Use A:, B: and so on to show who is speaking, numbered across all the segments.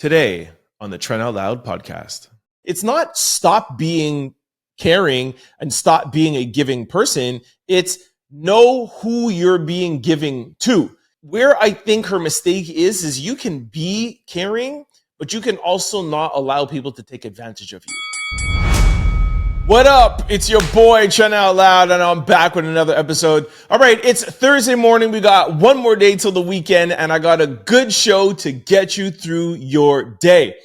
A: Today on the Trent Out Loud Podcast. It's not stop being caring and stop being a giving person. It's know who you're being giving to. Where I think her mistake is you can be caring, but you can also not allow people to take advantage of you. What up? It's your boy, Trent Out Loud, and I'm back with another episode. All right, it's Thursday morning. We got one more day till the weekend, and I got a good show to get you through your day.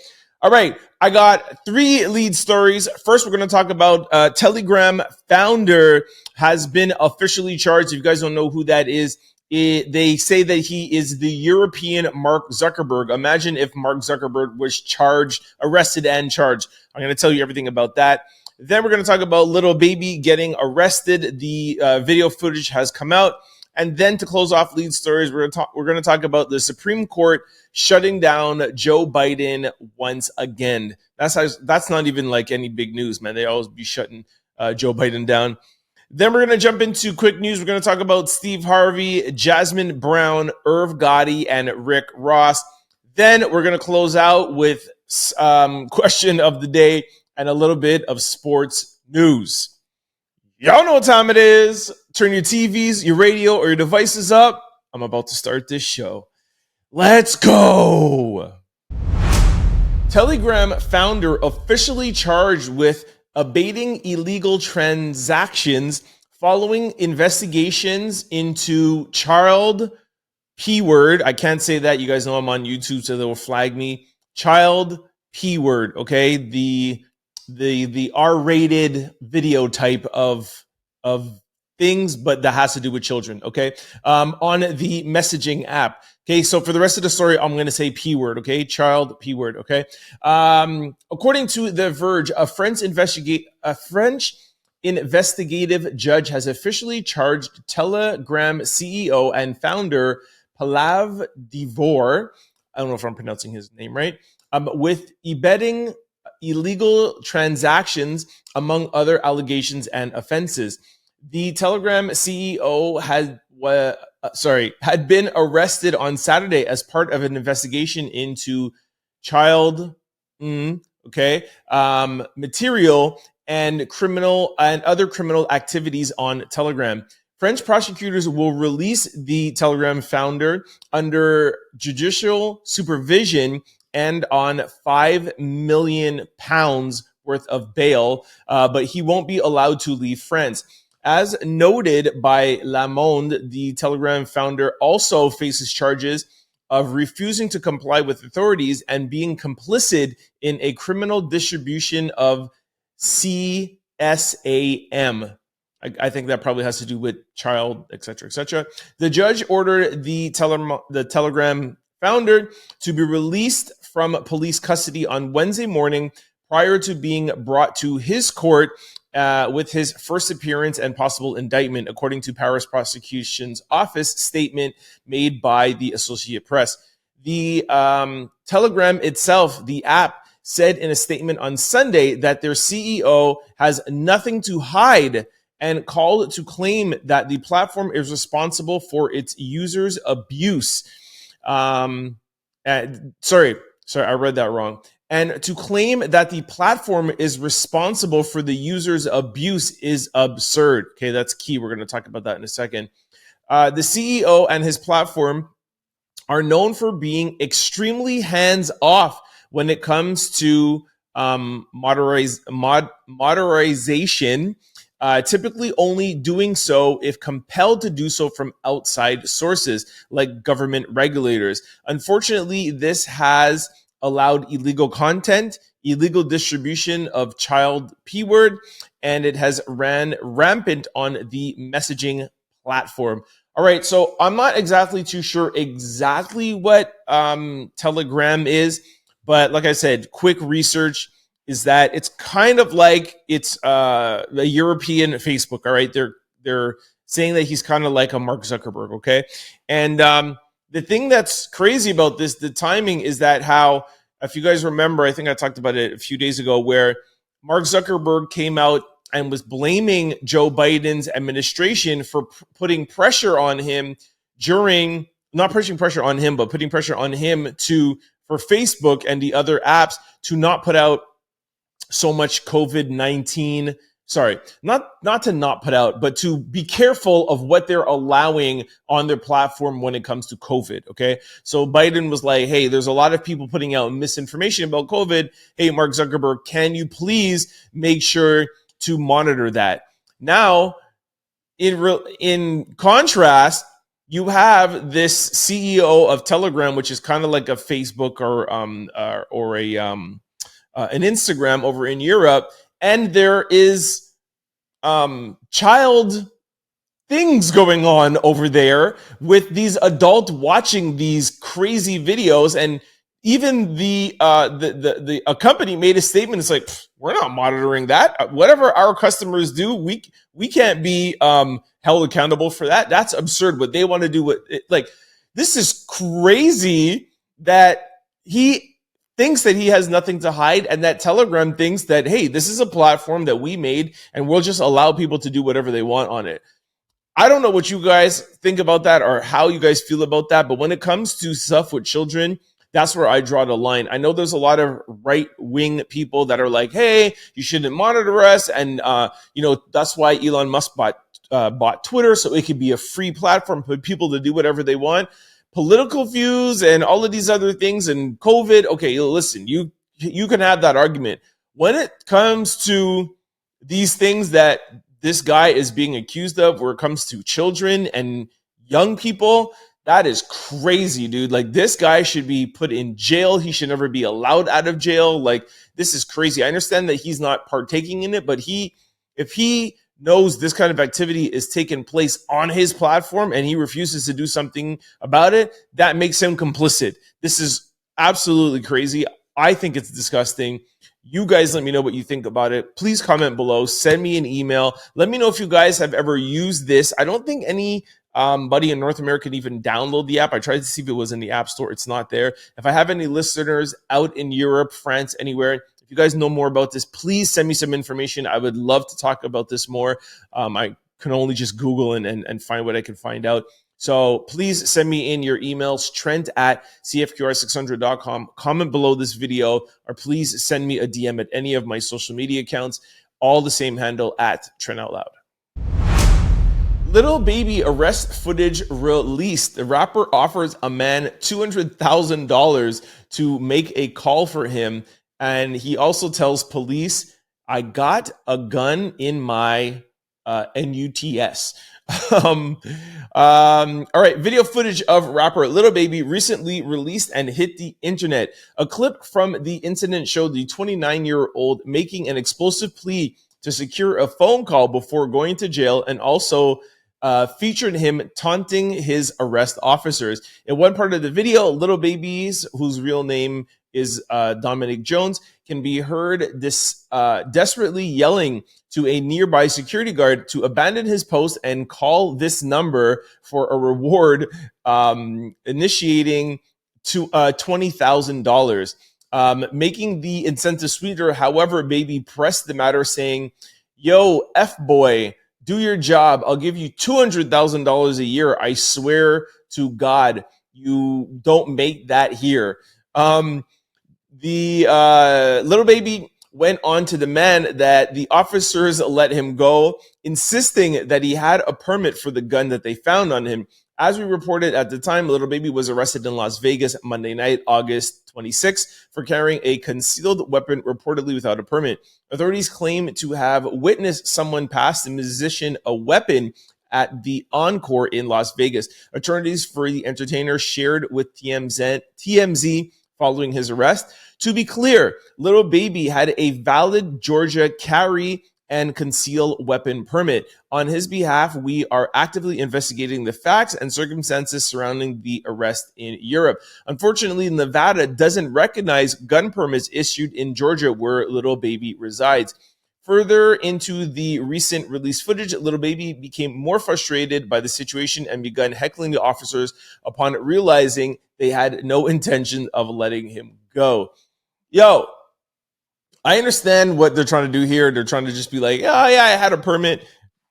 A: All right, I got three lead stories. First, we're going to talk about Telegram founder has been officially charged. If you guys don't know who that is, they say that he is the European Mark Zuckerberg. Imagine if Mark Zuckerberg was arrested and charged. I'm going to tell you everything about that. Then we're going to talk about Lil Baby getting arrested. The video footage has come out. And then to close off lead stories, we're going to talk about the Supreme Court shutting down Joe Biden once again. That's not even like any big news, man. They always be shutting Joe Biden down. Then we're going to jump into quick news. We're going to talk about Steve Harvey, Jasmin Brown, Irv Gotti, and Rick Ross. Then we're going to close out with question of the day and a little bit of sports news. Y'all know what time it is. Turn your TVs, your radio, or your devices up. I'm about to start this show. Let's go. Telegram founder officially charged with abating illegal transactions following investigations into child P-word. I can't say that. You guys know I'm on YouTube, so they'll flag me. Child P-word, okay? The R-rated video type of things, but that has to do with children, okay? On the messaging app. Okay, so for the rest of the story, I'm going to say P-word, okay? Child P-word, okay? According to The Verge, a French investigative judge has officially charged Telegram CEO and founder Pallav Devor, I don't know if I'm pronouncing his name right, with abetting illegal transactions, among other allegations and offenses. The Telegram CEO had been arrested on Saturday as part of an investigation into child material and other criminal activities on Telegram. French prosecutors will release the Telegram founder under judicial supervision and on £5 million worth of bail, but he won't be allowed to leave France. As noted by Le Monde, the Telegram founder also faces charges of refusing to comply with authorities and being complicit in a criminal distribution of CSAM. I think that probably has to do with child, etc., etc. The judge ordered the Telegram founder to be released from police custody on Wednesday morning prior to being brought to his court with his first appearance and possible indictment, according to Paris Prosecution's Office statement made by the Associated Press. The Telegram itself, the app, said in a statement on Sunday that their CEO has nothing to hide and called to claim that the platform is responsible for its users' abuse. Sorry, I read that wrong. And to claim that the platform is responsible for the user's abuse is absurd. Okay, that's key. We're going to talk about that in a second. The CEO and his platform are known for being extremely hands-off when it comes to moderation, typically only doing so if compelled to do so from outside sources like government regulators. Unfortunately, this has allowed illegal content, illegal distribution of child P-word, and it has ran rampant on the messaging platform. All right, so I'm not exactly too sure exactly what Telegram is, but like I said, quick research is that it's kind of like it's the European Facebook. All right, they're saying that he's kind of like a Mark Zuckerberg. Okay, and the thing that's crazy about this, the timing, is that how, if you guys remember, I think I talked about it a few days ago, where Mark Zuckerberg came out and was blaming Joe Biden's administration for putting pressure on him during, not pushing pressure on him, but putting pressure on him to for Facebook and the other apps to not put out so much COVID-19. Sorry, not to not put out, but to be careful of what they're allowing on their platform when it comes to COVID, okay? So Biden was like, hey, there's a lot of people putting out misinformation about COVID. Hey, Mark Zuckerberg, can you please make sure to monitor that? Now, in contrast, you have this CEO of Telegram, which is kind of like a Facebook or an Instagram over in Europe, and there is child things going on over there with these adults watching these crazy videos, and even a company made a statement. It's like, we're not monitoring that. Whatever our customers do, we can't be held accountable for that. That's absurd. What they want to do, this is crazy that he thinks that he has nothing to hide, and that Telegram thinks that, hey, this is a platform that we made and we'll just allow people to do whatever they want on it. I don't know what you guys think about that or how you guys feel about that, but when it comes to stuff with children, that's where I draw the line. I know there's a lot of right-wing people that are like, hey, you shouldn't monitor us, and that's why Elon Musk bought Twitter, so it could be a free platform for people to do whatever they want. Political views and all of these other things and COVID, okay, listen, you can have that argument. When it comes to these things that this guy is being accused of, where it comes to children and young people, that is crazy, dude. Like, this guy should be put in jail. He should never be allowed out of jail. Like, this is crazy. I understand that he's not partaking in it, but if he knows this kind of activity is taking place on his platform and he refuses to do something about it, that makes him complicit. This is absolutely crazy. I think it's disgusting. You guys let me know what you think about it. Please comment below. Send me an email. Let me know if you guys have ever used this. I don't think anybody in North America can even download the app. I tried to see if it was in the App Store. It's not there. If I have any listeners out in Europe, France, anywhere, if you guys know more about this, please send me some information. I would love to talk about this more. I can only just Google and find what I can find out. So please send me in your emails, trent@cfqr600.com. Comment below this video, or please send me a DM at any of my social media accounts, all the same handle at Trent Out Loud. Lil Baby arrest footage released. The rapper offers a man $200,000 to make a call for him. And he also tells police, I got a gun in my NUTS. All right, video footage of rapper Lil Baby recently released and hit the internet. A clip from the incident showed the 29-year-old making an explosive plea to secure a phone call before going to jail, and also featured him taunting his arrest officers. In one part of the video, Lil Baby's, whose real name is Dominic Jones, can be heard desperately yelling to a nearby security guard to abandon his post and call this number for a reward, initiating to $20,000. Making the incentive sweeter, however, Baby pressed the matter, saying, yo, F-boy, do your job. I'll give you $200,000 a year. I swear to God, you don't make that here. The Lil Baby went on to demand that the officers let him go, insisting that he had a permit for the gun that they found on him. As we reported at the time, Lil Baby was arrested in Las Vegas Monday night, August 26, for carrying a concealed weapon, reportedly without a permit. Authorities claim to have witnessed someone pass the musician a weapon at the Encore in Las Vegas. Attorneys for the entertainer shared with TMZ following his arrest. To be clear, Lil Baby had a valid Georgia carry and conceal weapon permit. On his behalf, we are actively investigating the facts and circumstances surrounding the arrest in Europe. Unfortunately, Nevada doesn't recognize gun permits issued in Georgia, where Lil Baby resides. Further into the recent release footage, Lil Baby became more frustrated by the situation and began heckling the officers upon realizing they had no intention of letting him go. Yo, I understand what they're trying to do here. They're trying to just be like, oh, yeah, I had a permit.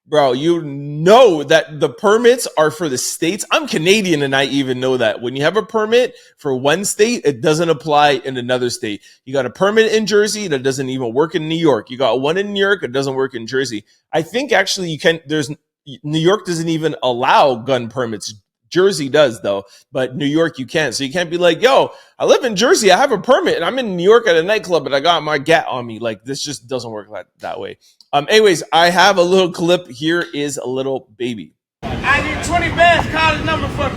A: Bro, you know that the permits are for the states. I'm Canadian and I even know that. When you have a permit for one state, it doesn't apply in another state. You got a permit in Jersey that doesn't even work in New York. You got one in New York, it doesn't work in Jersey. I think actually New York doesn't even allow gun permits. Jersey does though, but New York you can't. So you can't be like, yo, I live in Jersey, I have a permit, and I'm in New York at a nightclub, and I got my gat on me. Like, this just doesn't work that way. Anyways, I have a little clip. Here is a Lil Baby.
B: I need 20 bands, college number for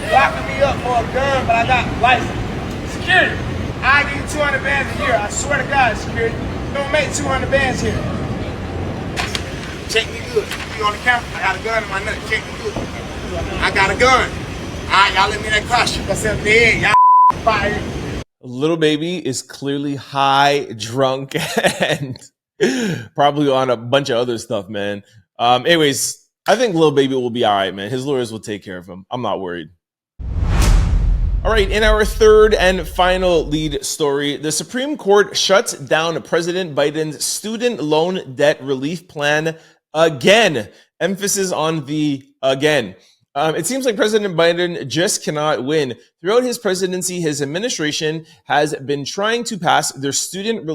B: locking me up for a gun, but I got license. Security. I give you 200 bands a year. I swear to God, security. You don't make 200 bands here. Check me good. You on the camera? I got a gun in my nut. Check me good. I got a gun. All right, y'all let me in that car. Shoot myself dead. Y'all fire.
A: Lil Baby is clearly high, drunk, and probably on a bunch of other stuff, man. Anyways, I think Lil Baby will be all right, man. His lawyers will take care of him. I'm not worried. All right, in our third and final lead story, the Supreme Court shuts down President Biden's student loan debt relief plan again. Emphasis on the again. It seems like President Biden just cannot win. Throughout his presidency, his administration has been trying to pass their student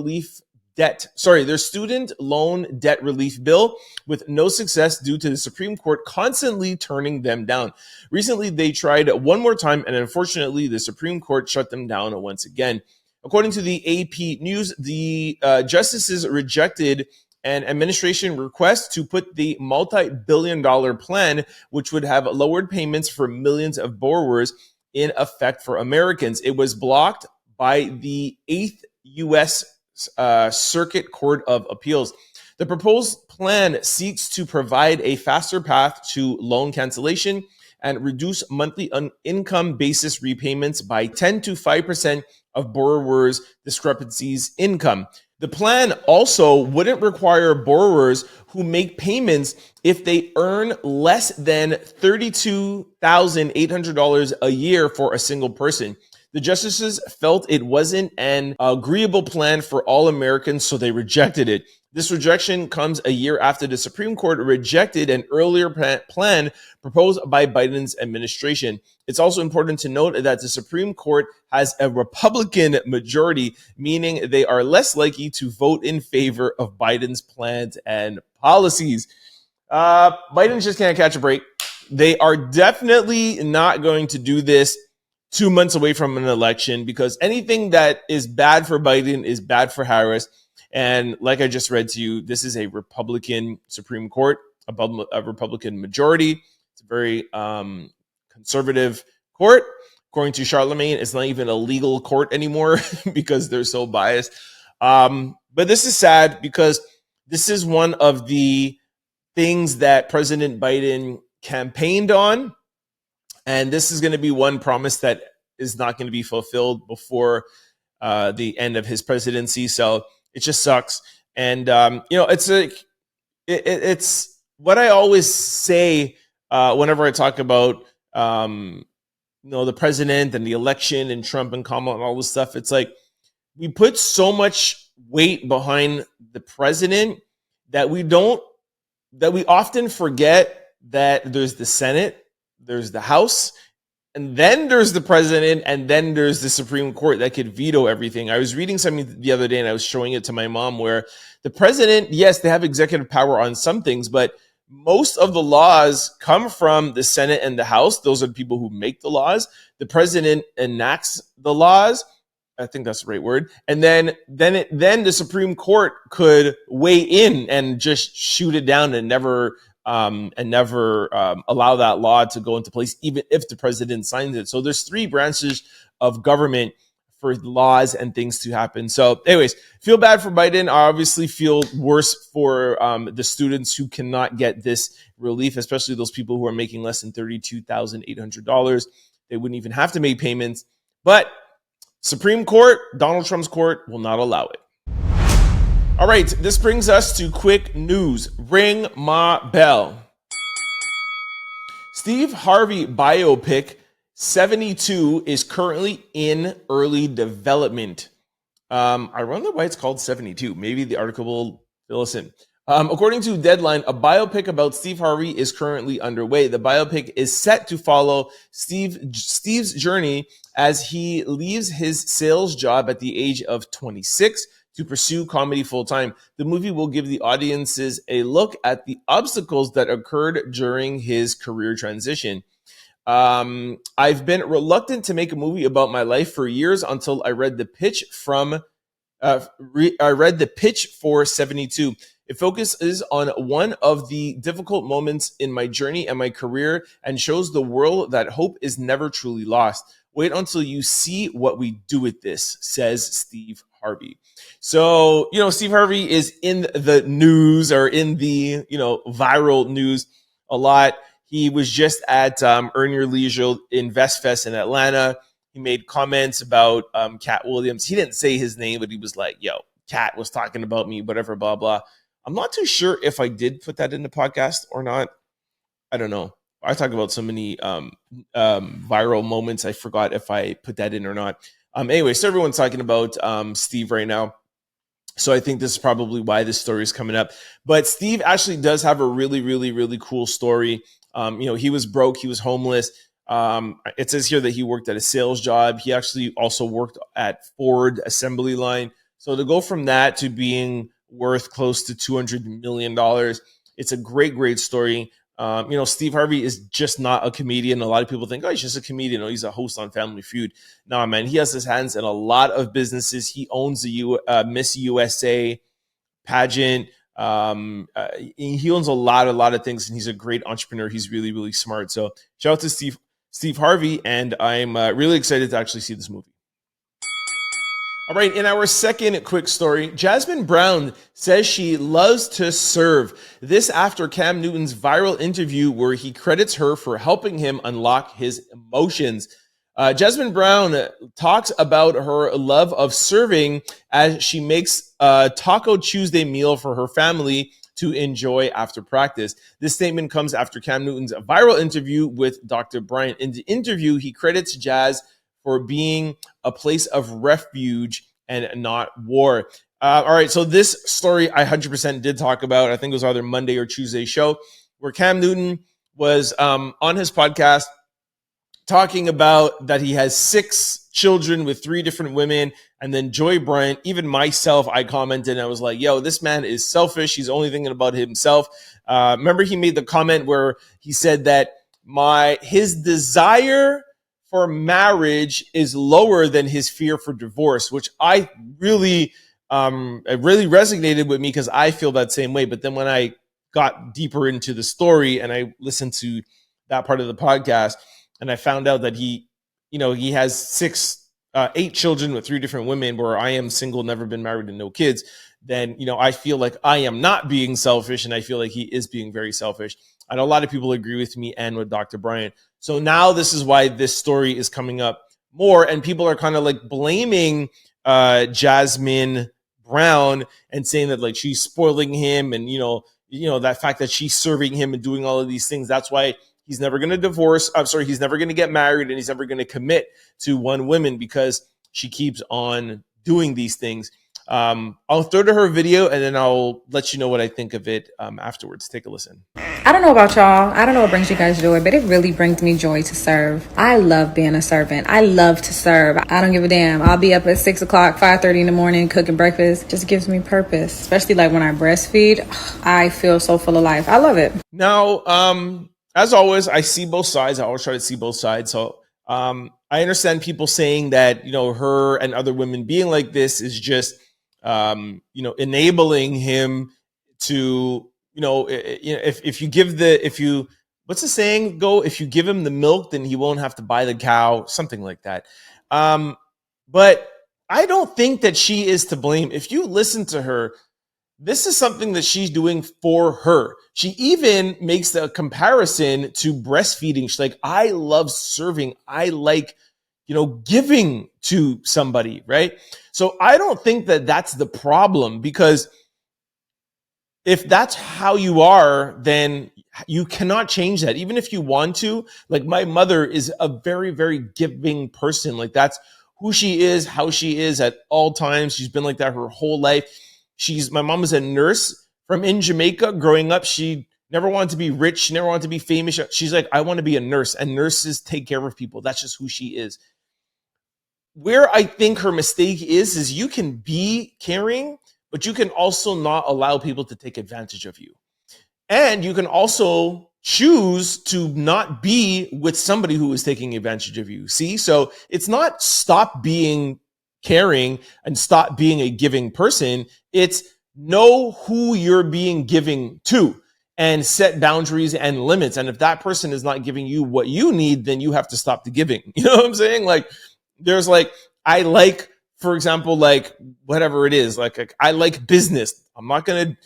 A: loan debt relief bill with no success due to the Supreme Court constantly turning them down. Recently, they tried one more time, and unfortunately, the Supreme Court shut them down once again. According to the AP News, the justices rejected an administration request to put the multi-billion-dollar plan, which would have lowered payments for millions of borrowers, in effect for Americans. It was blocked by the 8th U.S. Circuit Court of Appeals. The proposed plan seeks to provide a faster path to loan cancellation and reduce monthly income basis repayments by 10 to 5% of borrowers' discrepancies income. The plan also wouldn't require borrowers who make payments if they earn less than $32,800 a year for a single person. The justices felt it wasn't an agreeable plan for all Americans, so they rejected it. This rejection comes a year after the Supreme Court rejected an earlier plan proposed by Biden's administration. It's also important to note that the Supreme Court has a Republican majority, meaning they are less likely to vote in favor of Biden's plans and policies. Biden just can't catch a break. They are definitely not going to do this 2 months away from an election, because anything that is bad for Biden is bad for Harris. And like I just read to you, this is a Republican Supreme Court, a Republican majority. It's a very conservative court. According to Charlemagne, it's not even a legal court anymore because they're so biased. But this is sad because this is one of the things that President Biden campaigned on. And this is going to be one promise that is not going to be fulfilled before the end of his presidency. So it just sucks. And, it's what I always say whenever I talk about, the president and the election and Trump and Kamala and all this stuff. It's like we put so much weight behind the president that we often forget that there's the Senate, there's the House, and then there's the president, and then there's the Supreme Court that could veto everything. I was reading something the other day, and I was showing it to my mom, where the president, yes, they have executive power on some things, but most of the laws come from the Senate and the House. Those are the people who make the laws. The president enacts the laws. I think that's the right word. And then the Supreme Court could weigh in and just shoot it down and never allow that law to go into place, even if the president signs it. So there's three branches of government for laws and things to happen. So anyways, feel bad for Biden. I obviously feel worse for the students who cannot get this relief, especially those people who are making less than $32,800. They wouldn't even have to make payments. But Supreme Court, Donald Trump's court, will not allow it. All right, this brings us to quick news. Ring my bell. Steve Harvey biopic 72 is currently in early development. I wonder why it's called 72. Maybe the article will fill us in. According to Deadline, a biopic about Steve Harvey is currently underway. The biopic is set to follow Steve's journey as he leaves his sales job at the age of 26 to pursue comedy full-time. The movie will give the audiences a look at the obstacles that occurred during his career transition. I've been reluctant to make a movie about my life for years until I read the pitch for 72. It focuses on one of the difficult moments in my journey and my career and shows the world that hope is never truly lost. Wait until you see what we do with this, says Steve Harvey. So, Steve Harvey is in the news, or in the, viral news a lot. He was just at Earn Your Leisure Invest Fest in Atlanta. He made comments about Cat Williams. He didn't say his name, but he was like, yo, Cat was talking about me, whatever, blah, blah. I'm not too sure if I did put that in the podcast or not. I don't know. I talk about so many viral moments. I forgot if I put that in or not. Anyway, so everyone's talking about Steve right now. So I think this is probably why this story is coming up. But Steve actually does have a really, really, really cool story. He was broke. He was homeless. It says here that he worked at a sales job. He actually also worked at Ford assembly line. So to go from that to being worth close to $200 million, it's a great, great story. Steve Harvey is just not a comedian. A lot of people think, oh, he's just a comedian. Oh, he's a host on Family Feud. No, man, he has his hands in a lot of businesses. He owns the Miss USA pageant. He owns a lot of things, and he's a great entrepreneur. He's really, really smart. So shout out to Steve Harvey, and I'm really excited to actually see this movie. All right, in our second quick story, Jasmin Brown says she loves to serve. This after Cam Newton's viral interview where he credits her for helping him unlock his emotions. Jasmin Brown talks about her love of serving as she makes a Taco Tuesday meal for her family to enjoy after practice. This statement comes after Cam Newton's viral interview with Dr. Bryant. In the interview, he credits Jazz for being a place of refuge and not war. All right, so this story I 100% did talk about. I think it was either Monday or Tuesday show, where Cam Newton was on his podcast talking about that he has 6 children with 3 different women. And then Joy Bryant, even myself, I commented and I was like, yo, this man is selfish. He's only thinking about himself. Remember, he made the comment where he said that his desire for marriage is lower than his fear for divorce, which I really, it really resonated with me because I feel that same way. But then when I got deeper into the story and I listened to that part of the podcast, and I found out that he has 8 children with 3 different women, where I am single, never been married, and no kids, then, I feel like I am not being selfish, and I feel like he is being very selfish. I know a lot of people agree with me and with Dr. Bryant. So now this is why this story is coming up more, and people are kind of like blaming Jasmin Brown and saying that like she's spoiling him, and that fact that she's serving him and doing all of these things. That's why he's never going to divorce. He's never going to get married, and he's never going to commit to one woman because she keeps on doing these things. I'll throw to her video and then I'll let you know what I think of it afterwards. Take a listen.
C: I don't know about y'all. I don't know what brings you guys joy, but it really brings me joy to serve. I love being a servant. I love to serve. I don't give a damn. I'll be up at 6 o'clock, 5:30 in the morning, cooking breakfast. Just gives me purpose, especially like when I breastfeed. I feel so full of life. I love it.
A: Now, as always, I see both sides. I always try to see both sides. So I understand people saying that, her and other women being like this is just, enabling him to, if you what's the saying go? If you give him the milk, then he won't have to buy the cow, something like that. But I don't think that she is to blame. If you listen to her, this is something that she's doing for her. She even makes the comparison to breastfeeding. She's like, I love serving. I like, giving to somebody, right? So I don't think that that's the problem, because if that's how you are, then you cannot change that. Even if you want to, like my mother is a very, very giving person. Like that's who she is, how she is at all times. She's been like that her whole life. My mom was a nurse from in Jamaica growing up. She never wanted to be rich. She never wanted to be famous. She's like, I want to be a nurse, and nurses take care of people. That's just who she is. Where I think her mistake is you can be caring, but you can also not allow people to take advantage of you. And you can also choose to not be with somebody who is taking advantage of you. See? So it's not stop being caring and stop being a giving person. It's know who you're being giving to and set boundaries and limits. And if that person is not giving you what you need, then you have to stop the giving. You know what I'm saying? Like, there's like, I like, for example, like whatever it is, like I like business. I'm not going to,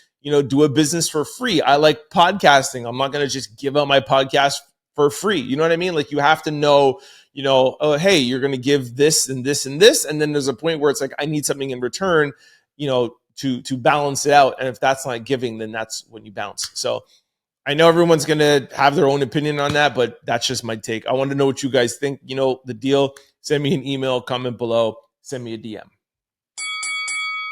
A: do a business for free. I like podcasting. I'm not going to just give out my podcast for free. You know what I mean? Like, you have to know, oh, hey, you're going to give this and this and this. And then there's a point where it's like, I need something in return, to balance it out. And if that's not giving, then that's when you bounce. So I know everyone's going to have their own opinion on that, but that's just my take. I want to know what you guys think. The deal. Send me an email, comment below, send me a DM.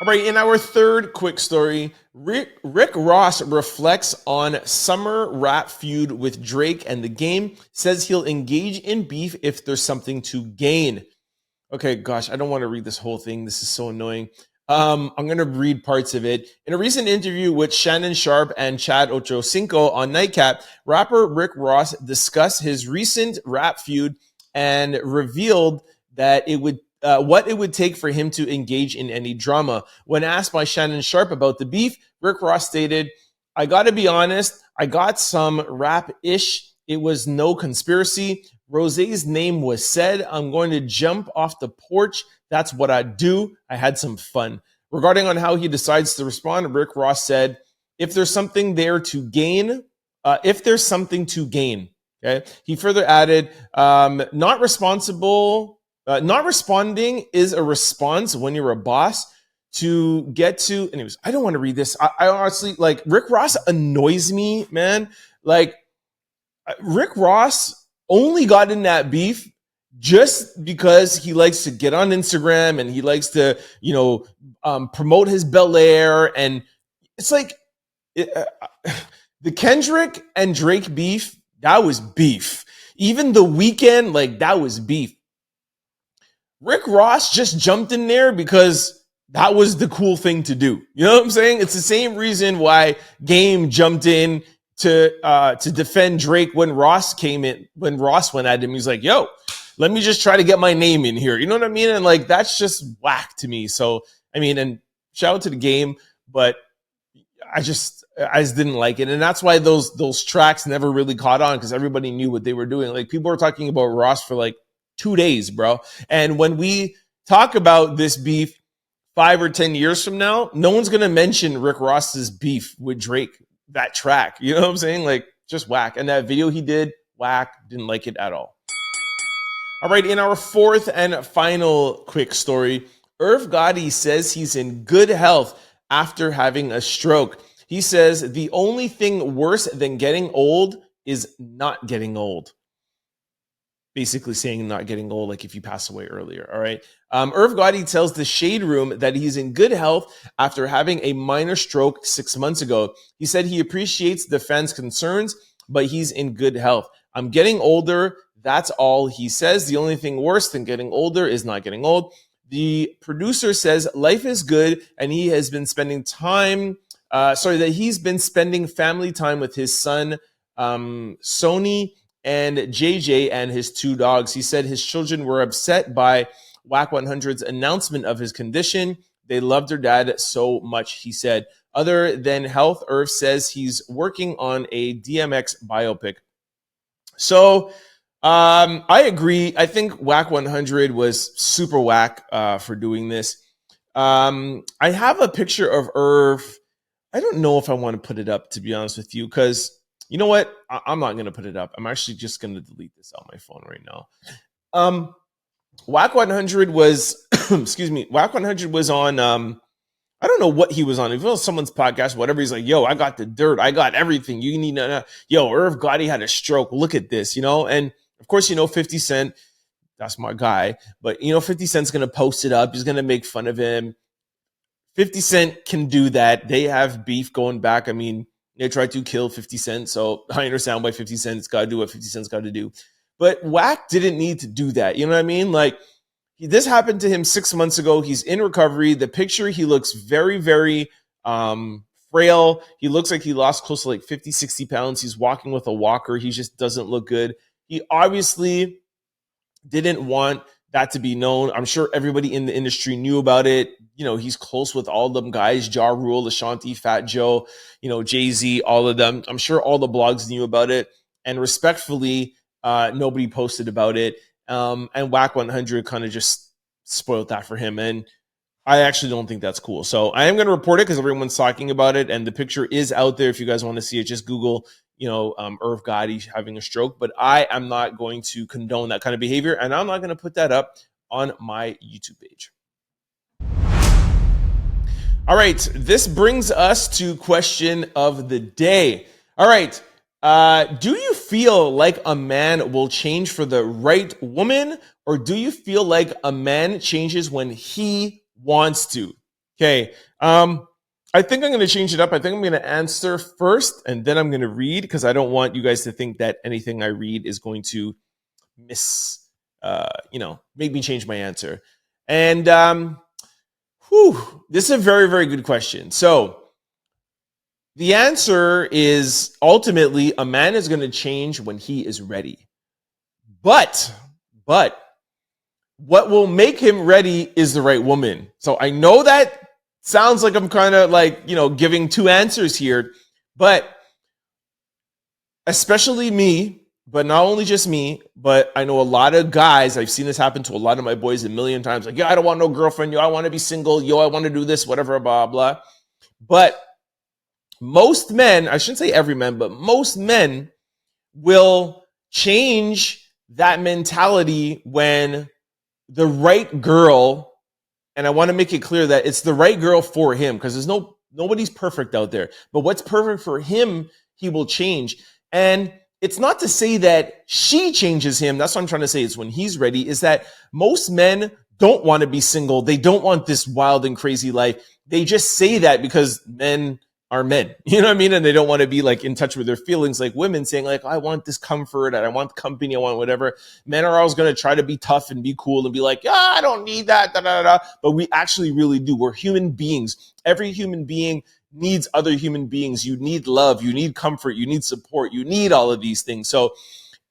A: All right, in our third quick story, Rick Ross reflects on summer rap feud with Drake and The Game, says he'll engage in beef if there's something to gain. Okay, gosh, I don't want to read this whole thing. This is so annoying. I'm going to read parts of it. In a recent interview with Shannon Sharp and Chad Ochocinco on Nightcap, rapper Rick Ross discussed his recent rap feud and revealed that what it would take for him to engage in any drama. When asked by Shannon Sharp about the beef, Rick Ross stated, I gotta be honest, I got some rap-ish. It was no conspiracy. Rosé's name was said. I'm going to jump off the porch. That's what I do. I had some fun. Regarding on how he decides to respond, Rick Ross said, if there's something there to gain, okay. He further added, not responding is a response when you're a boss to get to. Anyways, I don't want to read this. I honestly, like, Rick Ross annoys me, man. Like, Rick Ross only got in that beef just because he likes to get on Instagram and he likes to, promote his Bel Air. And it's like the Kendrick and Drake beef, that was beef. Even The Weeknd, like, that was beef. Rick Ross just jumped in there because that was the cool thing to do. You know what I'm saying? It's the same reason why Game jumped in to defend Drake when Ross came in, when Ross went at him. He's like, yo, let me just try to get my name in here. You know what I mean? And like, that's just whack to me. So, I mean, and shout out to The Game, but I just didn't like it. And that's why those tracks never really caught on, because everybody knew what they were doing. Like, people were talking about Ross for like 2 days, bro. And when we talk about this beef 5 or 10 years from now, no one's going to mention Rick Ross's beef with Drake, that track. You know what I'm saying? Like, just whack. And that video he did, whack. Didn't like it at all. All right, in our fourth and final quick story, Irv Gotti says he's in good health after having a stroke. He says the only thing worse than getting old is not getting old. Basically saying not getting old, like if you pass away earlier, all right? Irv Gotti tells the Shade Room that he's in good health after having a minor stroke 6 months ago. He said he appreciates the fans' concerns, but he's in good health. I'm getting older. That's all he says. The only thing worse than getting older is not getting old. The producer says life is good, and he has been spending he's been spending family time with his son, Sony, and JJ, and his 2 dogs. He said his children were upset by Whack 100's announcement of his condition. They loved their dad so much, he said. Other than health, Irv says he's working on a DMX biopic. So I agree. I think Whack 100 was super whack for doing this. I have a picture of Irv. I don't know if I want to put it up, to be honest with you, because you know what? I'm not going to put it up. I'm actually just going to delete this on my phone right now. Whack 100 was, Whack 100 was on, I don't know what he was on. If it was someone's podcast, whatever, he's like, yo, I got the dirt. I got everything. You need to know. Yo, Irv Gotti had a stroke. Look at this, And of course, 50 Cent, that's my guy. But, 50 Cent's going to post it up. He's going to make fun of him. 50 Cent can do that. They have beef going back. I mean, they tried to kill 50 Cent, so I understand why 50 Cent's got to do what 50 Cent's got to do. But Wack didn't need to do that. You know what I mean? Like, this happened to him 6 months ago. He's in recovery. The picture, he looks very, very frail. He looks like he lost close to like 50, 60 pounds. He's walking with a walker. He just doesn't look good. He obviously didn't want that to be known. I'm sure everybody in the industry knew about it. You know, he's close with all them guys, Ja Rule, Ashanti, Fat Joe, you know, Jay-Z, all of them. I'm sure all the blogs knew about it. And respectfully, nobody posted about it. And Wack 100 kind of just spoiled that for him. And I actually don't think that's cool. So I am going to report it because everyone's talking about it. And the picture is out there. If you guys want to see it, just Google, Irv Gotti having a stroke. But I am not going to condone that kind of behavior. And I'm not going to put that up on my YouTube page. All right. This brings us to question of the day. All right. Do you feel like a man will change for the right woman, or do you feel like a man changes when he wants to? Okay. I think I'm going to change it up. I think I'm going to answer first, and then I'm going to read, because I don't want you guys to think that anything I read is going to make me change my answer. And this is a very, very good question. So the answer is ultimately a man is going to change when he is ready. But what will make him ready is the right woman. So I know that sounds like I'm kind of like, giving two answers here, but especially me, but not only just me, but I know a lot of guys, I've seen this happen to a lot of my boys a million times. Like, I don't want no girlfriend. I want to be single. I want to do this, whatever, blah, blah. But most men, I shouldn't say every man, but most men will change that mentality when the right girl, and I want to make it clear that it's the right girl for him, because nobody's perfect out there, but what's perfect for him, he will change. And it's not to say that she changes him. That's what I'm trying to say. It's when he's ready, is that most men don't want to be single. They don't want this wild and crazy life. They just say that because men are men, you know what I mean? And they don't want to be like in touch with their feelings, like women saying like, I want this comfort and I want company, I want whatever. Men are always going to try to be tough and be cool and be like, I don't need that, da, da, da. But we actually really do. We're human beings. Every human being needs other human beings. You need love, you need comfort, you need support, you need all of these things. So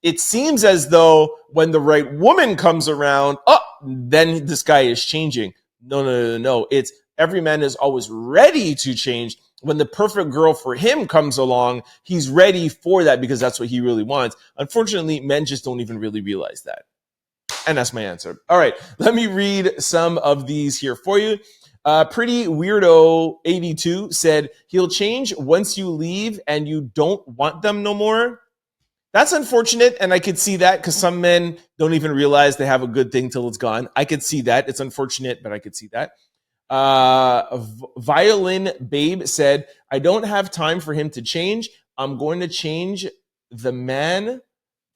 A: it seems as though when the right woman comes around, then this guy is changing. No. It's every man is always ready to change. When the perfect girl for him comes along, he's ready for that because that's what he really wants. Unfortunately, men just don't even really realize that. And that's my answer. All right, let me read some of these here for you. Pretty Weirdo 82 said, he'll change once you leave and you don't want them no more. That's unfortunate, and I could see that because some men don't even realize they have a good thing till it's gone. I could see that. It's unfortunate, but I could see that. Violin Babe said, I don't have time for him to change. I'm going to change the man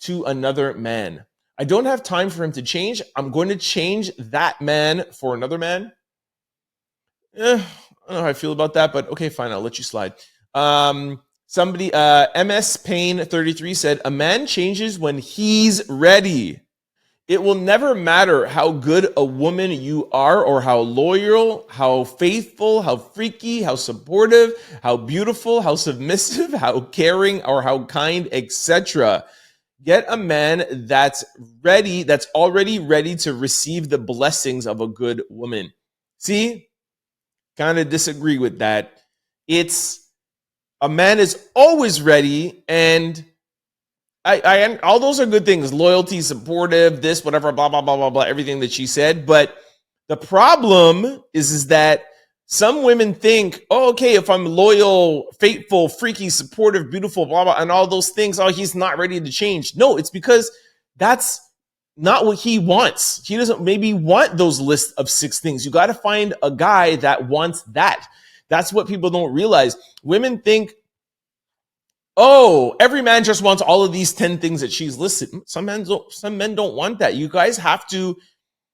A: to another man. I don't have time for him to change. I'm going to change that man for another man. I don't know how I feel about that, but okay, fine. I'll let you slide. Somebody, MS Payne 33 said, a man changes when he's ready. It will never matter how good a woman you are or how loyal, how faithful, how freaky, how supportive, how beautiful, how submissive, how caring, or how kind, etc. Get a man that's ready, that's already ready to receive the blessings of a good woman. See? Kind of disagree with that. It's a man is always ready, and I all those are good things. Loyalty, supportive, this, whatever, blah, blah, blah, blah, blah, everything that she said. But the problem is that some women think, okay, if I'm loyal, faithful, freaky, supportive, beautiful, blah, blah, and all those things, he's not ready to change. No, it's because that's not what he wants. He doesn't maybe want those lists of 6 things. You got to find a guy that wants that. That's what people don't realize. Women think, every man just wants all of these 10 things that she's listed. Some men don't want that. You guys have to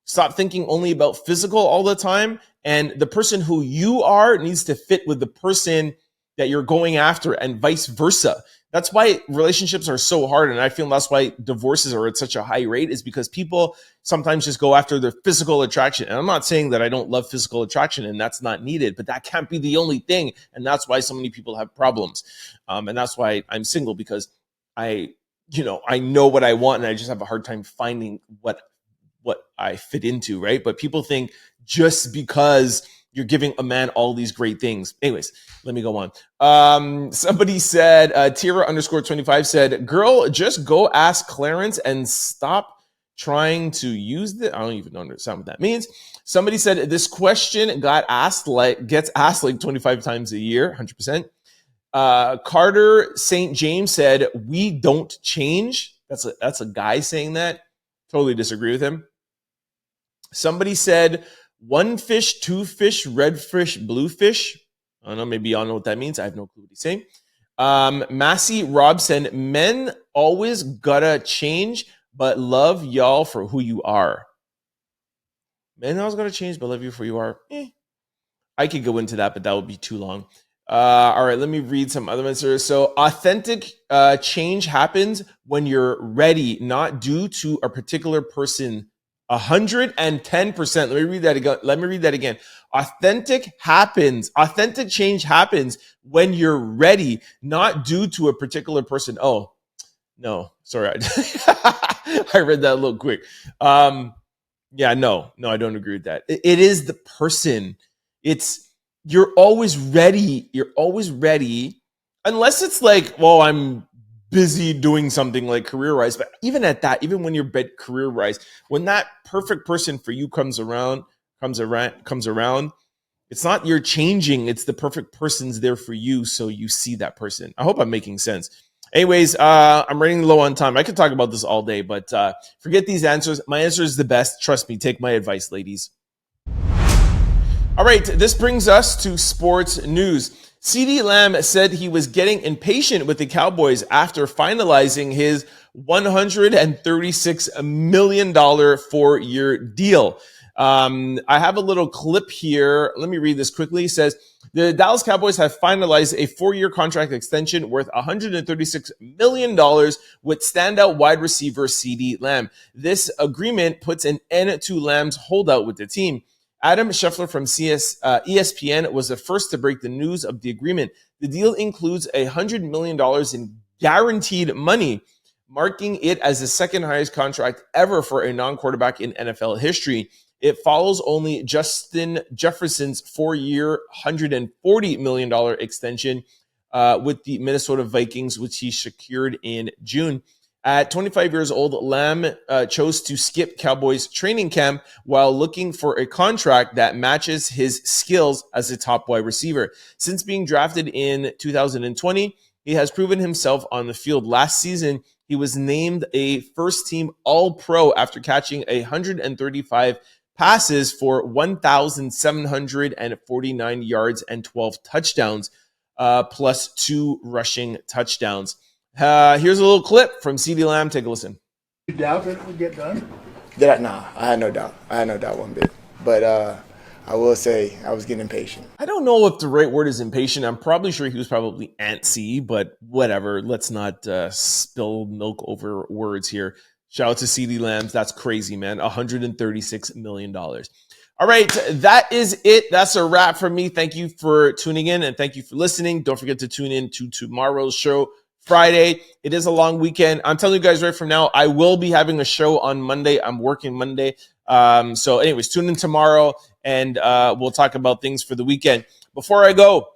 A: stop thinking only about physical all the time And the person who you are needs to fit with the person that you're going after, and vice versa. That's why relationships are so hard. And I feel that's why divorces are at such a high rate, is because people sometimes just go after their physical attraction. And I'm not saying that I don't love physical attraction and that's not needed, but that can't be the only thing. And that's why so many people have problems. And that's why I'm single, because I know what I want and I just have a hard time finding what I fit into, right? But people think just because you're giving a man all these great things. Anyways, let me go on. Somebody said, Tira_25 said, girl, just go ask Clarence and stop trying to use the, I don't even understand what that means. Somebody said this question gets asked like 25 times a year, 100%. Carter St. James said, we don't change. That's a guy saying that. Totally disagree with him. Somebody said, one fish, two fish, red fish, blue fish. I don't know, maybe y'all know what that means. I have no clue what he's saying. Massey Robson, men always gotta change, but love y'all for who you are. Men always gotta change, but love you for who you are. I could go into that, but that would be too long. All right, let me read some other answers. So authentic change happens when you're ready, not due to a particular person. 110%. Let me read that again. Authentic change happens when you're ready, not due to a particular person. Oh, no, sorry. I read that a little quick. No, I don't agree with that. It is the person. You're always ready. You're always ready. Unless it's like, well, I'm busy doing something like career-wise. But even at that, even when you're career-wise, when that perfect person for you comes around, it's not you're changing. It's the perfect person's there for you. So you see that person. I hope I'm making sense. Anyways, I'm running low on time. I could talk about this all day, but forget these answers. My answer is the best. Trust me. Take my advice, ladies. All right, this brings us to sports news. CeeDee Lamb said he was getting impatient with the Cowboys after finalizing his $136 million 4-year deal. I have a little clip here. Let me read this quickly. It says, the Dallas Cowboys have finalized a 4-year contract extension worth $136 million with standout wide receiver CeeDee Lamb. This agreement puts an end to Lamb's holdout with the team. Adam Scheffler from ESPN was the first to break the news of the agreement. The deal includes $100 million in guaranteed money, marking it as the second highest contract ever for a non-quarterback in NFL history. It follows only Justin Jefferson's 4-year, $140 million extension with the Minnesota Vikings, which he secured in June. At 25 years old, Lamb chose to skip Cowboys training camp while looking for a contract that matches his skills as a top wide receiver. Since being drafted in 2020, he has proven himself on the field. Last season, he was named a first-team All-Pro after catching 135 passes for 1,749 yards and 12 touchdowns, plus 2 rushing touchdowns. Here's a little clip from CeeDee Lamb. Take a listen.
D: You doubt that it would get done?
E: Nah, I had no doubt. One bit. But I will say I was getting impatient.
A: I don't know if the right word is impatient. I'm probably sure he was probably antsy, but whatever. Let's not spill milk over words here. Shout out to CeeDee Lamb. That's crazy, man. $136 million. All right, that is it. That's a wrap for me. Thank you for tuning in and thank you for listening. Don't forget to tune in to tomorrow's show. Friday. It is a long weekend. I'm telling you guys right from now, I will be having a show on Monday. I'm working Monday. So anyways, tune in tomorrow and we'll talk about things for the weekend. Before I go,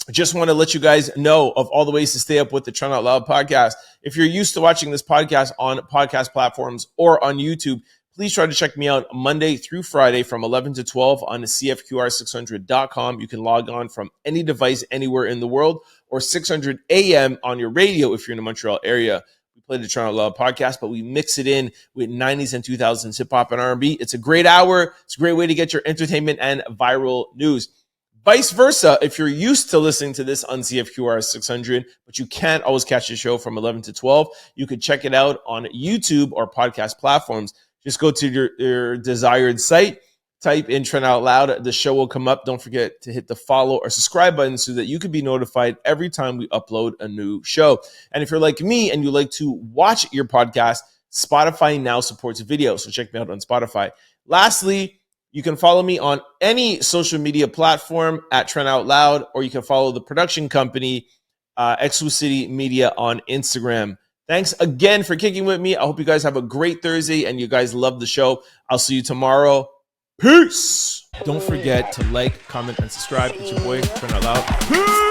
A: I just want to let you guys know of all the ways to stay up with the Trent Out Loud podcast. If you're used to watching this podcast on podcast platforms or on YouTube, please try to check me out Monday through Friday from 11 to 12 on CFQR600.com. You can log on from any device anywhere in the world or 600 AM on your radio if you're in the Montreal area. We play the Trent Out Loud podcast, but we mix it in with 90s and 2000s hip-hop and R&B. It's a great hour. It's a great way to get your entertainment and viral news. Vice versa, if you're used to listening to this on CFQR 600, but you can't always catch the show from 11 to 12, you could check it out on YouTube or podcast platforms. Just go to your desired site, type in Trent Out Loud. The show will come up. Don't forget to hit the follow or subscribe button so that you can be notified every time we upload a new show. And if you're like me and you like to watch your podcast, Spotify now supports video. So check me out on Spotify. Lastly, you can follow me on any social media platform at Trent Out Loud, or you can follow the production company, Exclucity Media, on Instagram. Thanks again for kicking with me. I hope you guys have a great Thursday and you guys love the show. I'll see you tomorrow. Peace. Don't forget to like, comment, and subscribe. It's your boy, Trent Out Loud. Peace.